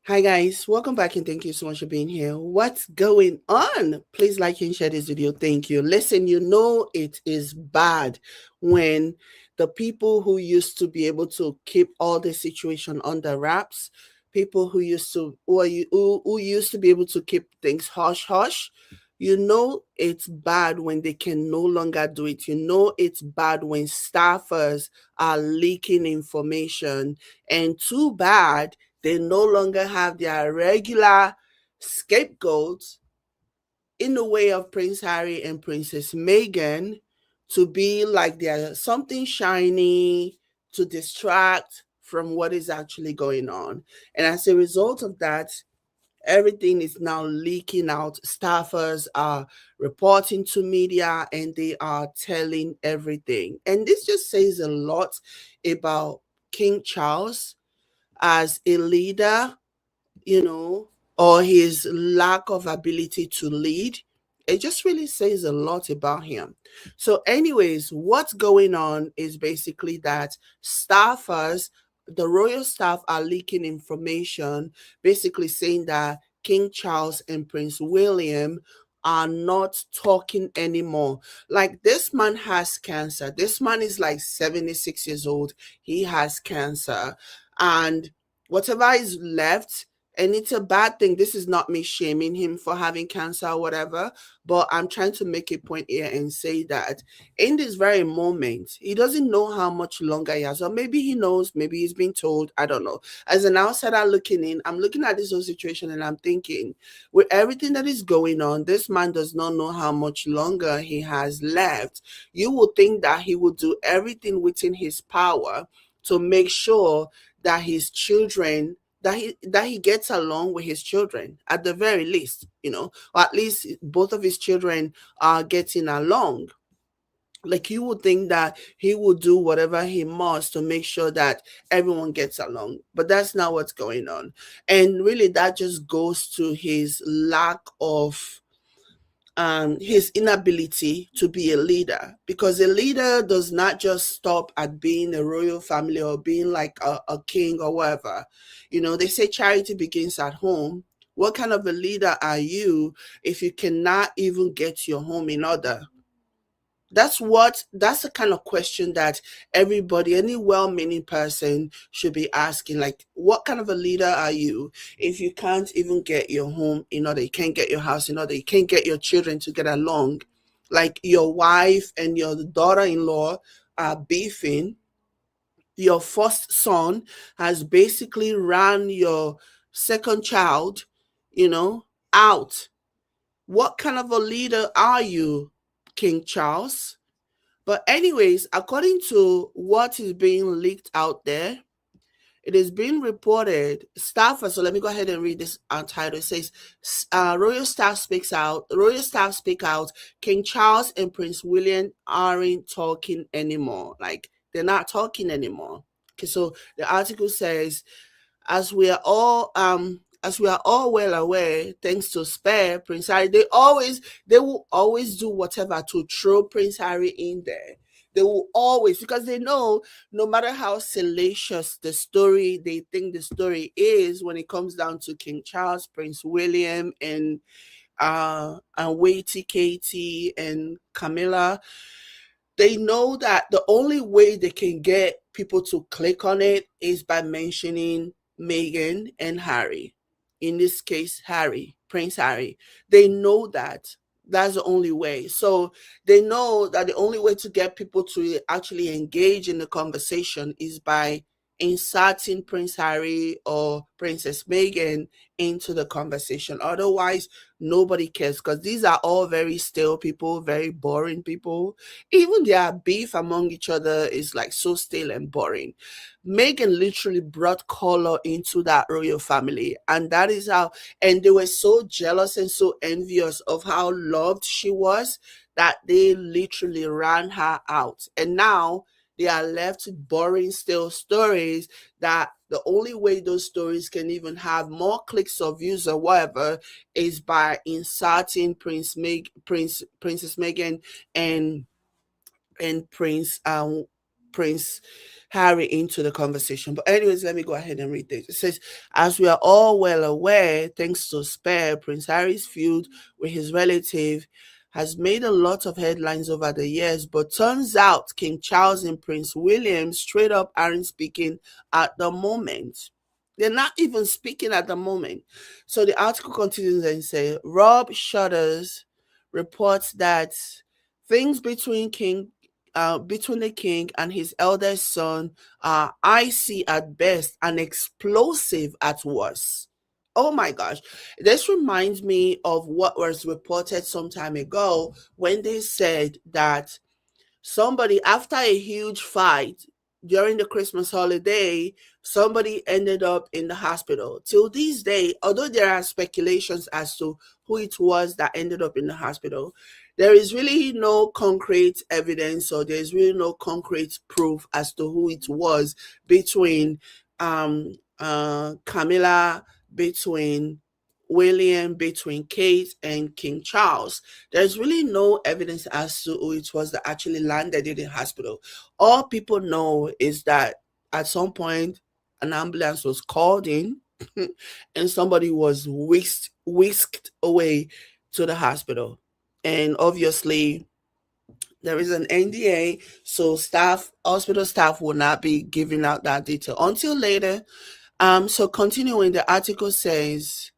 Hi guys, welcome back and thank you so much for being here. What's going on? Please like and share this video. Thank you. Listen, you know it is bad when the people who used to be able to keep all the situation under wraps, people who used to who used to be able to keep things hush hush, you know it's bad when they can no longer do it. You know it's bad when staffers are leaking information, and too bad they no longer have their regular scapegoats in the way of Prince Harry and Princess Meghan to be like they're something shiny to distract from what is actually going on. And as a result of that, everything is now leaking out. Staffers are reporting to media and they are telling everything. And this just says a lot about King Charles as a leader, you know, or his lack of ability to lead. It just really says a lot about him. So, anyways, what's going on is basically that staffers, the royal staff, are leaking information, basically saying that King Charles and Prince William are not talking anymore. Like, this man has cancer. This man is like 76 years old. He has cancer. And whatever is left, and it's a bad thing. This is not me shaming him for having cancer or whatever, but I'm trying to make a point here and say that in this very moment, he doesn't know how much longer he has, or maybe he knows, maybe he's been told, I don't know. As an outsider looking in, I'm looking at this whole situation and I'm thinking, with everything that is going on, this man does not know how much longer he has left. You would think that he would do everything within his power to make sure that his children, that he gets along with his children at the very least, or at least both of his children are getting along. Like, you would think that he would do whatever he must to make sure that everyone gets along, but that's not what's going on. And really, that just goes to his lack of his inability to be a leader, because a leader does not just stop at being a royal family or being like a king or whatever. They say charity begins at home. What kind of a leader are you if you cannot even get your home in order? That's the kind of question that everybody, any well-meaning person, should be asking. Like, what kind of a leader are you if you can't even get your home in order, you can't get your house in order, you can't get your children to get along? Like, your wife and your daughter-in-law are beefing. Your first son has basically ran your second child, you know out. What kind of a leader are you, King Charles? But anyways, according to what is being leaked out there, it is being reported. Staff, so let me go ahead and read this title. It says, Royal staff speaks out. Royal staff speak out. King Charles and Prince William aren't talking anymore. Like, they're not talking anymore. Okay, so the article says, as we are all well aware, thanks to Spare, Prince Harry, they will always do whatever to throw Prince Harry in there. They will always, because they know no matter how salacious the story they think the story is, when it comes down to King Charles, Prince William, and Waity Katie and Camilla, they know that the only way they can get people to click on it is by mentioning Meghan and Harry. In this case, Harry, Prince Harry. They know that that's the only way. So they know that the only way to get people to actually engage in the conversation is by inserting Prince Harry or Princess Meghan into the conversation. Otherwise, nobody cares, because these are all very stale people, very boring people. Even their beef among each other is like so stale and boring. Meghan literally brought color into that royal family, and that is how, and they were so jealous and so envious of how loved she was, that they literally ran her out. And now they are left with boring, stale stories, that the only way those stories can even have more clicks or views or whatever is by inserting Princess Meghan and Prince Prince Harry into the conversation. But anyways, let me go ahead and read this. It says, as we are all well aware, thanks to Spare, Prince Harry's feud with his relative has made a lot of headlines over the years, but turns out King Charles and Prince William straight up aren't speaking at the moment. They're not even speaking at the moment. So the article continues and says, Rob Shutters reports that things between the king and his eldest son are icy at best and explosive at worst. Oh my gosh. This reminds me of what was reported some time ago when they said that somebody, after a huge fight during the Christmas holiday, somebody ended up in the hospital. Till this day, although there are speculations as to who it was that ended up in the hospital, there is really no concrete evidence, or there's really no concrete proof as to who it was between Camilla, between William, between Kate and King Charles. There's really no evidence as to who it was that actually landed in the hospital. All people know is that at some point an ambulance was called in and somebody was whisked away to the hospital. And obviously there is an NDA, so hospital staff will not be giving out that detail until later. So continuing, the article says,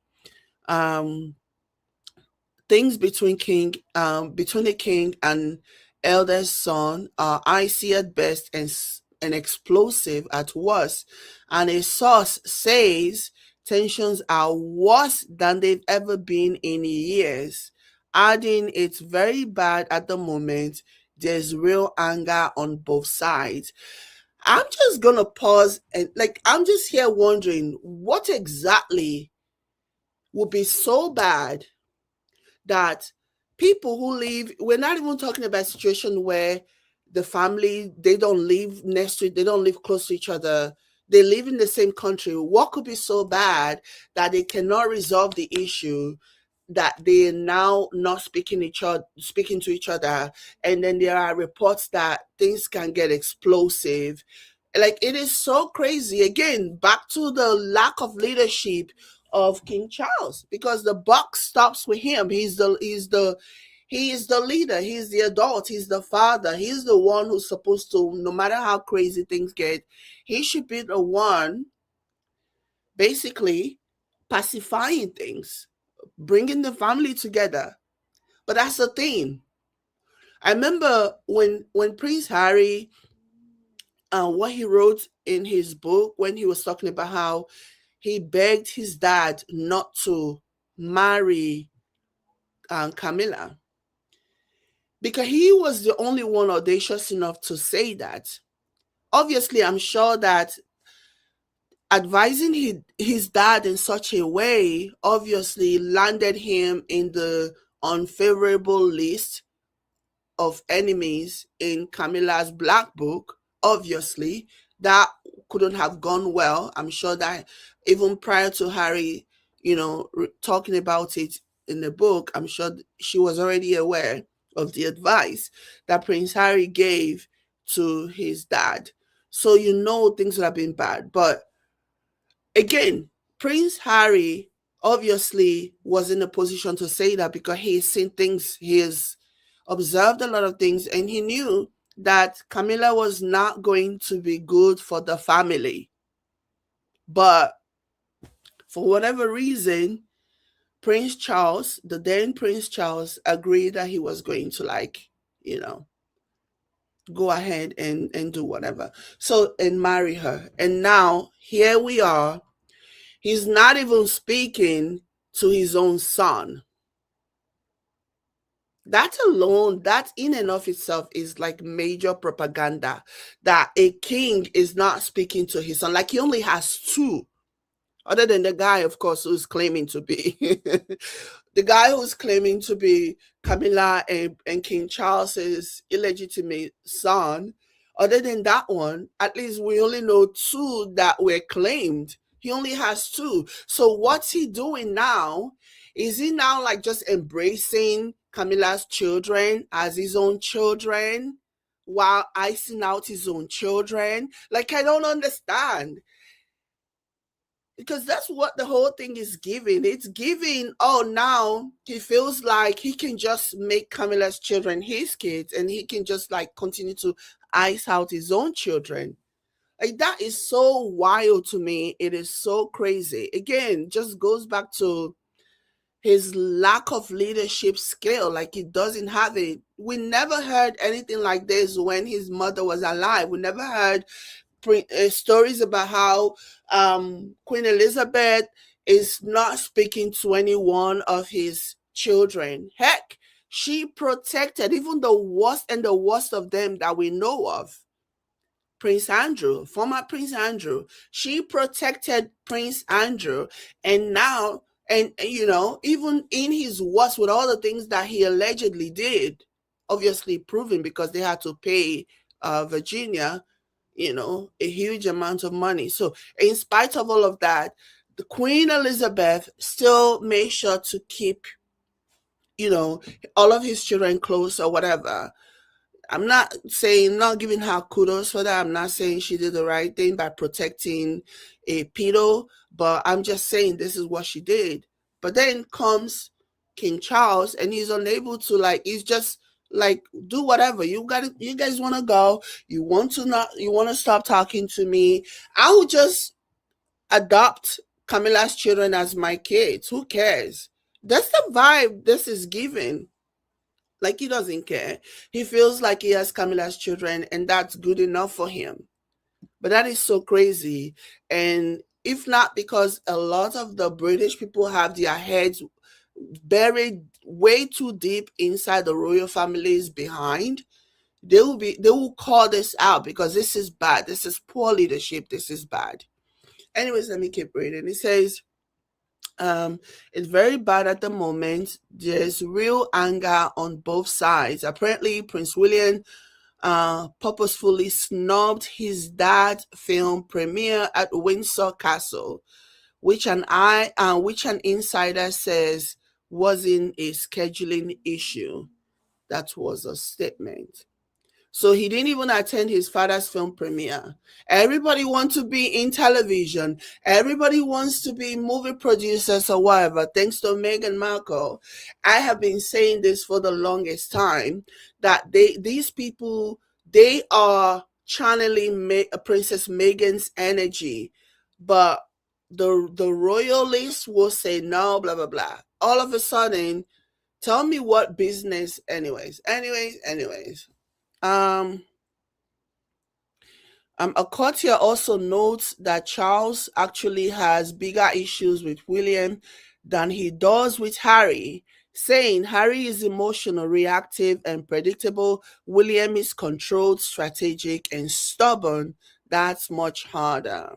things between the king and eldest son are icy at best and explosive at worst. And a source says tensions are worse than they've ever been in years, adding it's very bad at the moment. There's real anger on both sides. I'm just gonna pause and I'm just here wondering what exactly would be so bad that people who live, we're not even talking about a situation where the family, they don't live next to, they don't live close to each other, they live in the same country. What could be so bad that they cannot resolve the issue, that they are now not speaking to each other, and then there are reports that things can get explosive? It is so crazy. Again, back to the lack of leadership of King Charles, because the buck stops with him. He is the leader, he's the adult, he's the father, he's the one who's supposed to, no matter how crazy things get, he should be the one basically pacifying things, bringing the family together. But that's the thing. I remember when Prince Harry, what he wrote in his book, when he was talking about how he begged his dad not to marry Camilla, because he was the only one audacious enough to say that. Obviously, I'm sure that advising his dad in such a way obviously landed him in the unfavorable list of enemies in Camilla's black book. Obviously, that couldn't have gone well. I'm sure that even prior to Harry, talking about it in the book, I'm sure she was already aware of the advice that Prince Harry gave to his dad. So things would have been bad. But again, Prince Harry obviously was in a position to say that because he's seen things, he has observed a lot of things, and he knew that Camilla was not going to be good for the family. But for whatever reason, Prince Charles, the then Prince Charles, agreed that he was going to go ahead and do whatever. So, and marry her. And now here we are. He's not even speaking to his own son. That alone, that in and of itself is like major propaganda, that a king is not speaking to his son. Like he only has two, other than the guy, of course, who's claiming to be the guy who's claiming to be Camilla and King Charles's illegitimate son. Other than that one, at least we only know two that were claimed. He only has two. So what's he doing now? Is he now just embracing Camilla's children as his own children? while icing out his own children. Like, I don't understand. Because that's what the whole thing is giving. It's giving, oh, now he feels like he can just make Camilla's children his kids and he can just like continue to ice out his own children. Like, that is so wild to me. It is so crazy. Again, just goes back to his lack of leadership skill. Like, he doesn't have it. We never heard anything like this when his mother was alive. We never heard stories about how Queen Elizabeth is not speaking to any one of his children. Heck, she protected even the worst and the worst of them that we know of. Prince Andrew, former Prince Andrew. She protected Prince Andrew. And now, and you know, even in his worst, with all the things that he allegedly did, obviously proven because they had to pay Virginia, you know, a huge amount of money. So, in spite of all of that, the Queen Elizabeth still made sure to keep, you know, all of his children close or whatever. I'm not saying, not giving her kudos for that. I'm not saying she did the right thing by protecting a pedo, but I'm just saying this is what she did. But then comes King Charles and he's unable to, like, he's just like, do whatever. You guys want to go. You want to stop talking to me. I will just adopt Camilla's children as my kids. Who cares? That's the vibe this is giving. Like, he doesn't care. He feels like he has Camilla's children and that's good enough for him. But that is so crazy. And if not because a lot of the British people have their heads buried way too deep inside the royal families behind, they will call this out because this is bad. This is poor leadership. This is bad. Anyways, let me keep reading. It says, it's very bad at the moment. There's real anger on both sides. Apparently, Prince William purposefully snubbed his dad's film premiere at Windsor Castle, which which an insider says wasn't a scheduling issue. That was a statement. So he didn't even attend his father's film premiere. Everybody wants to be in television. Everybody wants to be movie producers or whatever, thanks to Meghan Markle. I have been saying this for the longest time, that these people, they are channeling Princess Meghan's energy. But the royalists will say no, blah, blah, blah. All of a sudden, tell me what business, anyways. Um, a court here also notes that Charles actually has bigger issues with William than he does with Harry, saying Harry is emotional, reactive, and predictable. William is controlled, strategic, and stubborn. That's much harder.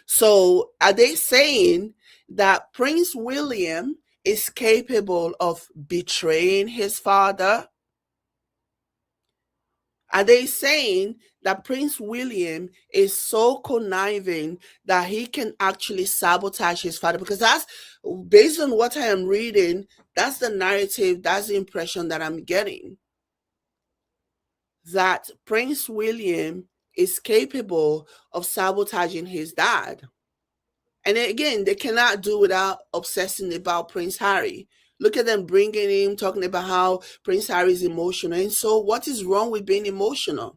So, are they saying that Prince William is capable of betraying his father? Are they saying that Prince William is so conniving that he can actually sabotage his father? Because that's, based on what I am reading, that's the narrative, that's the impression that I'm getting. That Prince William is capable of sabotaging his dad. And again, they cannot do without obsessing about Prince Harry. Look at them bringing him, talking about how Prince Harry is emotional. And so, what is wrong with being emotional?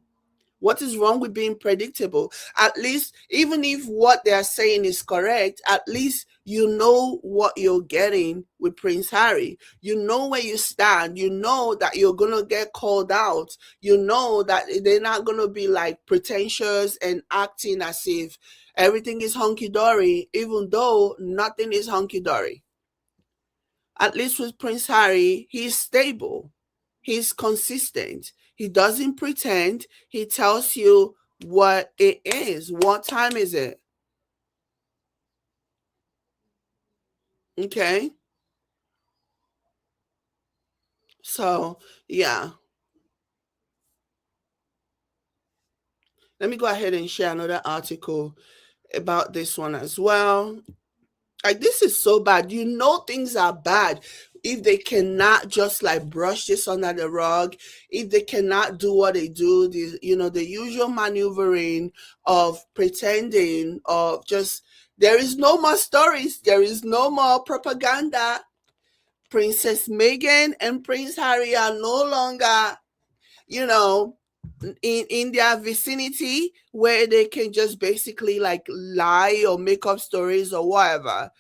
What is wrong with being predictable? At least, even if what they are saying is correct, at least you know what you're getting with Prince Harry. You know where you stand. You know that you're going to get called out. You know that they're not going to be like pretentious and acting as if everything is hunky-dory, even though nothing is hunky-dory. At least with Prince Harry, he's stable. He's consistent. He doesn't pretend. He tells you what it is. What time is it? Okay. So, yeah. Let me go ahead and share another article about this one as well. Like, this is so bad. You know things are bad. if they cannot just like brush this under the rug, if they cannot do what they do, the usual maneuvering of pretending, of just, there is no more stories, there is no more propaganda. Princess Meghan and Prince Harry are no longer, you know, in their vicinity where they can just basically like lie or make up stories or whatever.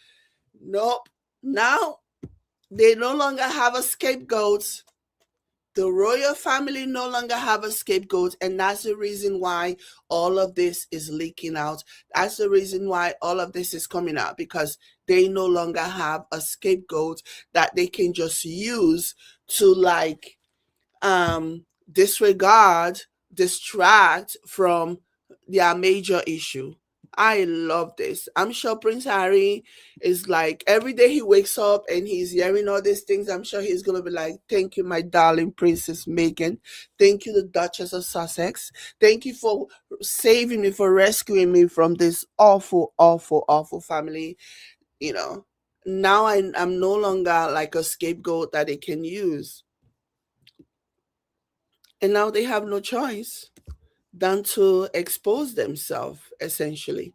Nope. Now they no longer have a scapegoat. The royal family no longer have a scapegoat, and that's the reason why all of this is leaking out. That's the reason why all of this is coming out, because they no longer have a scapegoat that they can just use to like disregard, distract from their major issue. I love this. I'm sure Prince Harry is like, every day he wakes up and he's hearing all these things, I'm sure he's going to be like, thank you, my darling Princess Meghan. Thank you, the Duchess of Sussex. Thank you for saving me, for rescuing me from this awful, awful, awful family. You know, now I'm no longer like a scapegoat that they can use. And now they have no choice than to expose themselves, essentially.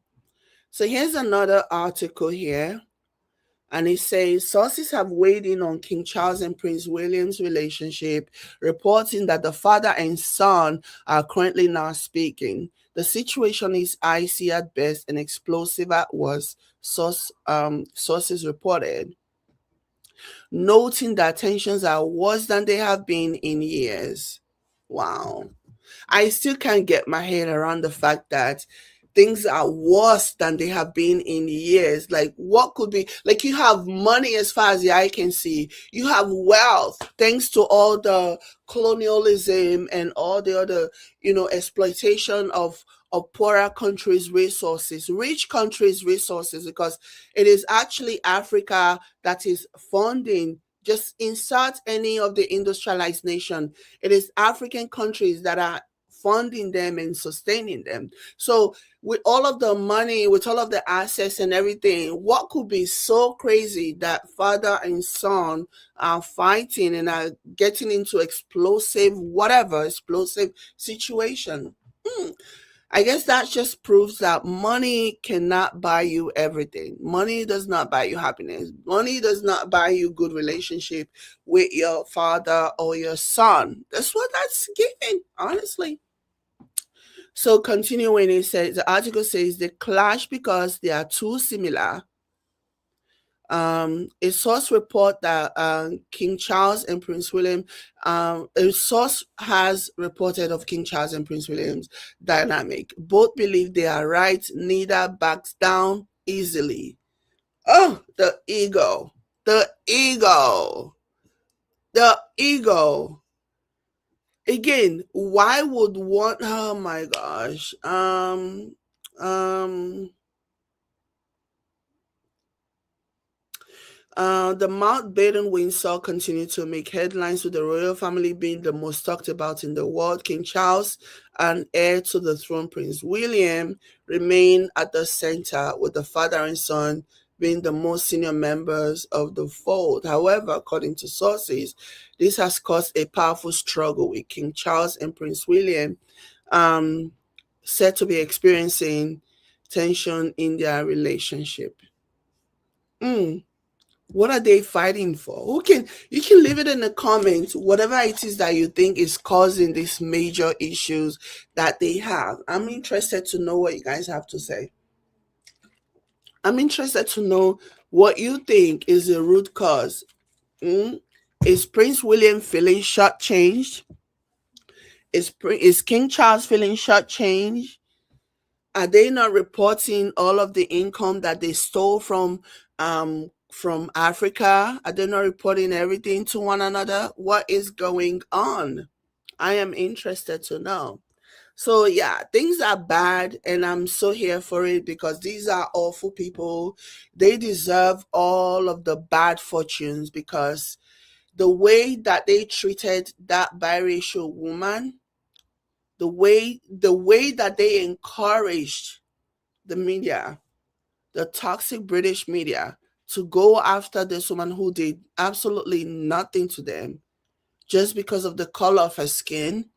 So here's another article here, and it says sources have weighed in on King Charles and Prince William's relationship, reporting that the father and son are currently now speaking. The situation is icy at best and explosive at worst, sources reported, noting that tensions are worse than they have been in years. Wow. I still can't get my head around the fact that things are worse than they have been in years. Like, what could be, like, you have money as far as the eye can see, you have wealth thanks to all the colonialism and all the other, exploitation of poorer countries' resources, rich countries' resources, because it is actually Africa that is funding. Just insert any of the industrialized nation. It is African countries that are funding them and sustaining them. So with all of the money, with all of the assets and everything, what could be so crazy that father and son are fighting and are getting into explosive situation? I guess that just proves that money cannot buy you everything. Money does not buy you happiness. Money does not buy you good relationship with your father or your son. That's what that's giving, honestly. So continuing, the article says they clash because they are too similar. A source report that King Charles and Prince William, a source has reported of King Charles and Prince William's dynamic. Both believe they are right, neither backs down easily. Oh, the ego, the ego, the ego. Again, why would one, oh my gosh. The Mountbatten Windsor continued to make headlines, with the royal family being the most talked about in the world. King Charles and heir to the throne, Prince William, remain at the center, with the father and son being the most senior members of the fold. However, according to sources, this has caused a powerful struggle, with King Charles and Prince William said to be experiencing tension in their relationship. What are they fighting for? You can leave it in the comments, whatever it is that you think is causing these major issues that they have. I'm interested to know what you guys have to say. I'm interested to know what you think is the root cause. Is Prince William feeling shortchanged? Is King Charles feeling shortchanged? Are they not reporting all of the income that they stole from Africa? Are they not reporting everything to one another? What is going on? I am interested to know. So yeah, things are bad, and I'm so here for it, because these are awful people. They deserve all of the bad fortunes, because the way that they treated that biracial woman, the way that they encouraged the media, the toxic British media, to go after this woman who did absolutely nothing to them just because of the color of her skin.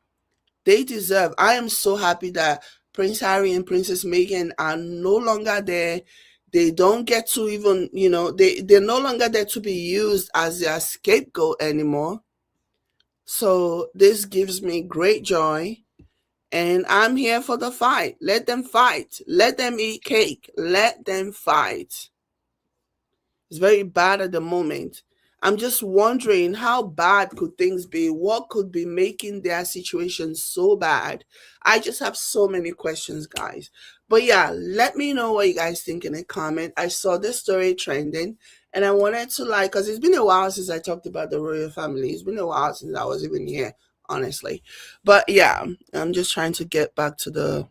They deserve. I am so happy that Prince Harry and Princess Meghan are no longer there. They don't get to even, they're no longer there to be used as their scapegoat anymore. So this gives me great joy. And I'm here for the fight. Let them fight. Let them eat cake. Let them fight. It's very bad at the moment. I'm just wondering, how bad could things be? What could be making their situation so bad? I just have so many questions, guys. But yeah, let me know what you guys think in a comment. I saw this story trending and I wanted to because it's been a while since I talked about the royal family. It's been a while since I was even here, honestly. But yeah, I'm just trying to get back to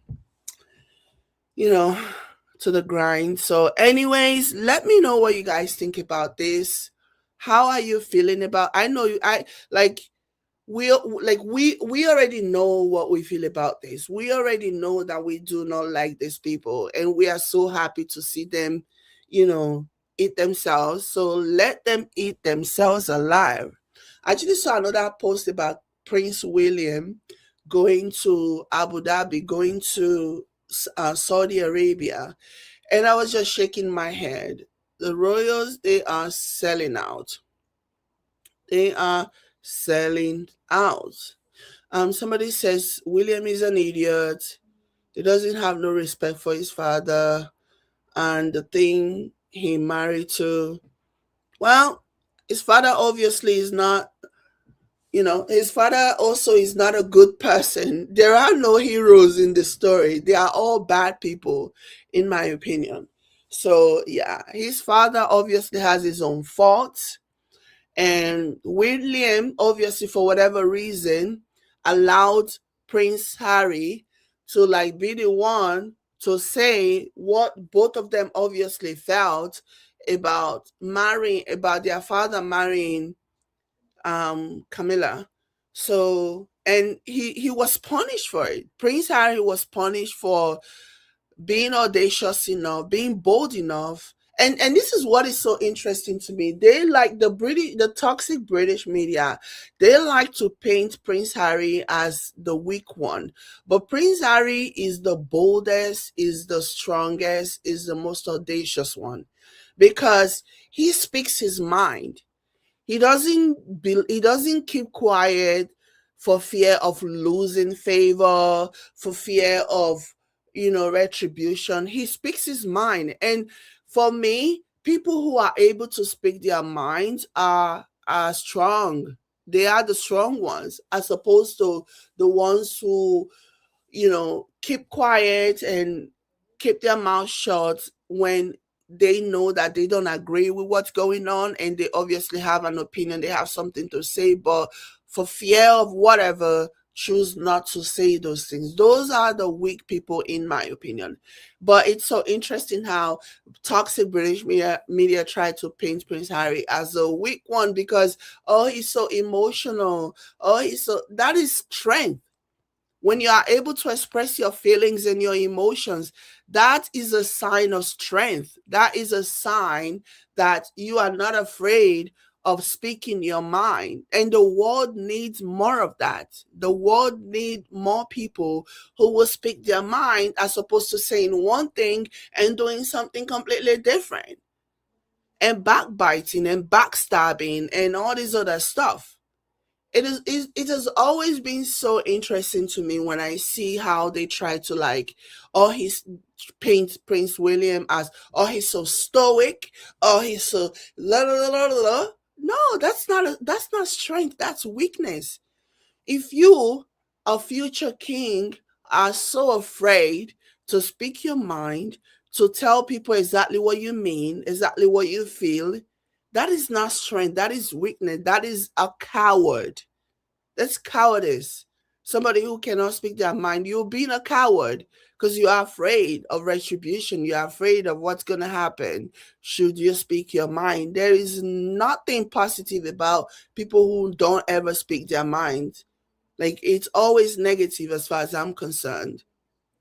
you know, to the grind. So, anyways, let me know what you guys think about this. How are you feeling about? I know you. I like we already know what we feel about this. We already know that we do not like these people, and we are so happy to see them, you know, eat themselves. So let them eat themselves alive. I actually saw another post about Prince William going to Abu Dhabi, going to Saudi Arabia, and I was just shaking my head. The royals, they are selling out. They are selling out. Somebody says William is an idiot. He doesn't have no respect for his father, and the thing he married to. Well, his father obviously is not. His father also is not a good person. There are no heroes in the story. They are all bad people, in my opinion. So yeah, his father obviously has his own faults. And William, obviously, for whatever reason, allowed Prince Harry to be the one to say what both of them obviously felt about their father marrying Camilla. So, and he was punished for it. Prince Harry was punished for being audacious enough, being bold enough. And this is what is so interesting to me. They like the toxic British media. They like to paint Prince Harry as the weak one, but Prince Harry is the boldest, is the strongest, is the most audacious one, because he speaks his mind. He doesn't keep quiet for fear of losing favor, for fear of retribution. He speaks his mind. And for me, people who are able to speak their minds are strong. They are the strong ones, as opposed to the ones who keep quiet and keep their mouth shut when they know that they don't agree with what's going on, and they obviously have an opinion, they have something to say, but for fear of whatever, choose not to say those things. Those are the weak people, in my opinion. But it's so interesting how toxic British media try to paint Prince Harry as a weak one, because he's so emotional. That is strength. When you are able to express your feelings and your emotions, that is a sign of strength. That is a sign that you are not afraid of speaking your mind. And the world needs more of that. The world needs more people who will speak their mind, as opposed to saying one thing and doing something completely different, and backbiting and backstabbing and all this other stuff. It has always been so interesting to me when I see how they try to he's paint Prince William as, he's so stoic, he's so la la la la la. No, that's not strength, that's weakness. If you, a future king, are so afraid to speak your mind, to tell people exactly what you mean, exactly what you feel, that is not strength, that is weakness, that is a coward. That's cowardice. Somebody who cannot speak their mind, you're being a coward because you are afraid of retribution. You are afraid of what's going to happen should you speak your mind. There is nothing positive about people who don't ever speak their mind. It's always negative as far as I'm concerned.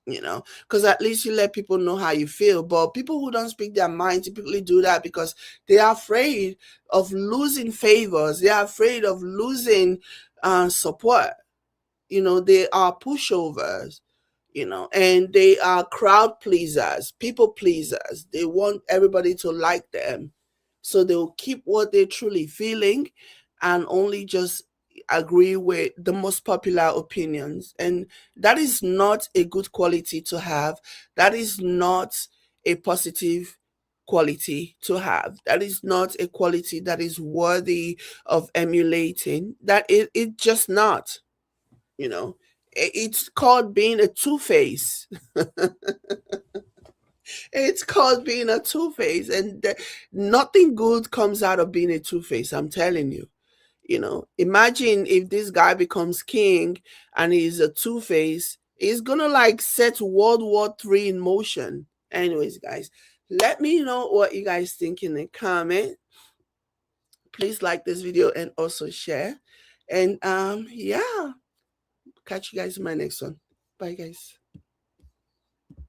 because at least you let people know how you feel. But people who don't speak their mind typically do that because they are afraid of losing favors. They are afraid of losing support. They are pushovers, and they are crowd pleasers, people pleasers. They want everybody to like them. So they'll keep what they're truly feeling and only just agree with the most popular opinions. And that is not a good quality to have. That is not a positive quality to have. That is not a quality that is worthy of emulating. It just not, It's called being a two-face. It's called being a two-face, and nothing good comes out of being a two-face. I'm telling you. Imagine if this guy becomes king and he's a two-face. He's gonna like set World War III in motion. Anyways, guys, let me know what you guys think in the comment. Please like this video and also share. And yeah, catch you guys in my next one. Bye, guys.